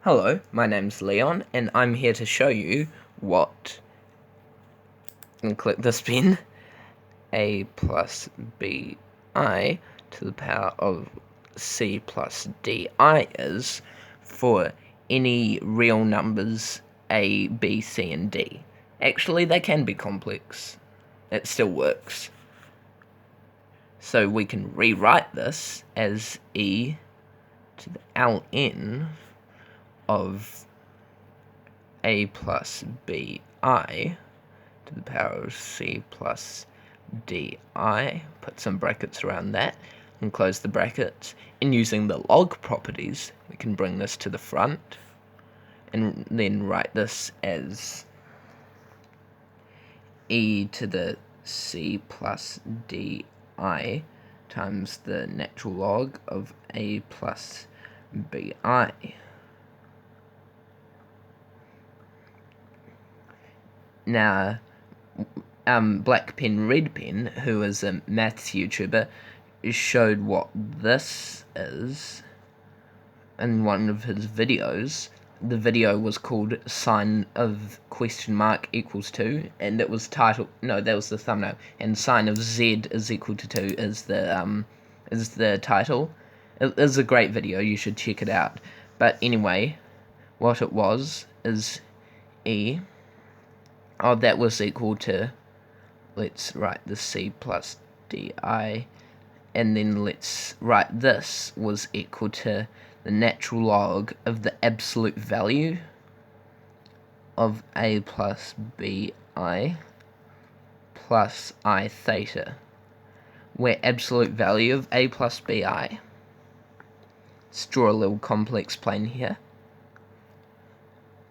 Hello, my name's Leon, and I'm here to show you what, and click this pen, a plus bi to the power of c plus di is for any real numbers a, b, c, and d. Actually, they can be complex. It still works. So we can rewrite this as e to the ln of a plus bi to the power of c plus di, put some brackets around that, and close the brackets. And using the log properties, we can bring this to the front, and then write this as e to the c plus di times the natural log of a plus bi. Now, Black Pen Red Pen, who is a maths YouTuber, showed what this is in one of his videos. The video was called sign of question mark equals 2, and it was titled, no, that was the thumbnail, and sign of z is equal to 2 is the title. It is a great video, you should check it out. But anyway, what it was is e. Oh, that was equal to, let's write the c plus di, and then let's write this was equal to the natural log of the absolute value of a plus bi plus I theta, where absolute value of a plus bi, let's draw a little complex plane here,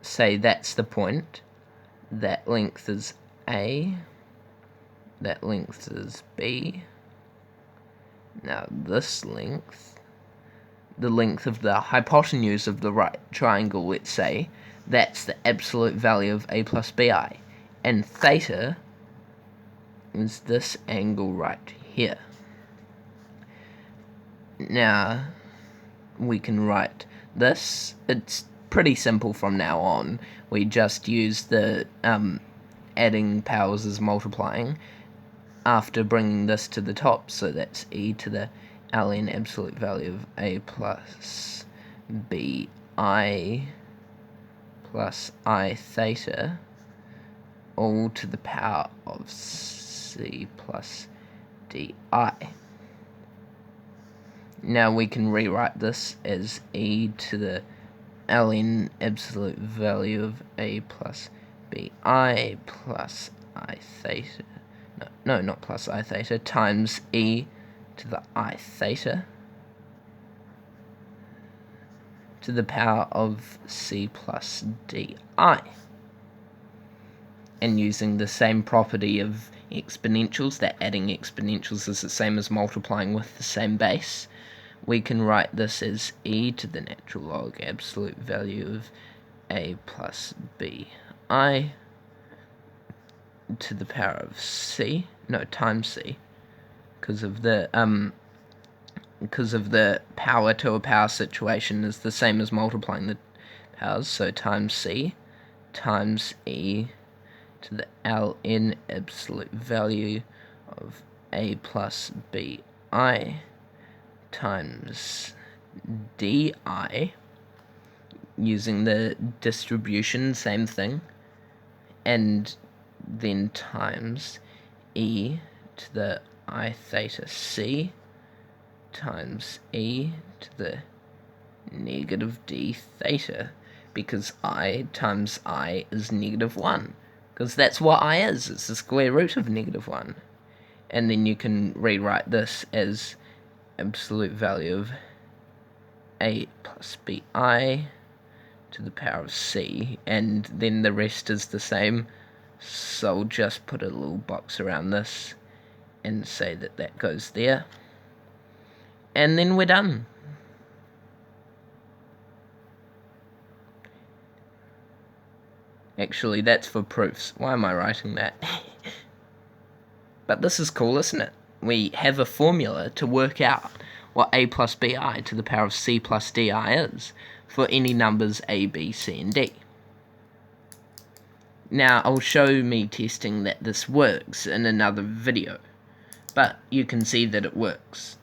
say that's the point, that length is a, that length is b. Now this length, the length of the hypotenuse of the right triangle, let's say, that's the absolute value of a plus bi. And theta is this angle right here. Now, we can write this. It's pretty simple from now on. We just use the adding powers as multiplying after bringing this to the top, so that's e to the ln absolute value of a plus bi plus I theta all to the power of c plus di. Now we can rewrite this as e to the ln absolute value of a plus bi plus I theta, no, not plus I theta, times e to the I theta to the power of c plus di. And using the same property of exponentials, that adding exponentials is the same as multiplying with the same base, we can write this as e to the natural log absolute value of a plus bi to the power of c, no, times c, because of the power to a power situation is the same as multiplying the powers, so times c times e to the ln absolute value of a plus bi times di, using the distribution, same thing, and then times e to the I theta c times e to the negative d theta, because I times I is negative 1, because that's what I is, it's the square root of negative 1. And then you can rewrite this as absolute value of a plus bi to the power of c, and then the rest is the same, so I'll just put a little box around this and say that that goes there, and then we're done. Actually, that's for proofs. Why am I writing that? But this is cool, isn't it? We have a formula to work out what a plus bi to the power of c plus di is for any numbers A, B, C, and D. Now, I'll show me testing that this works in another video, but you can see that it works.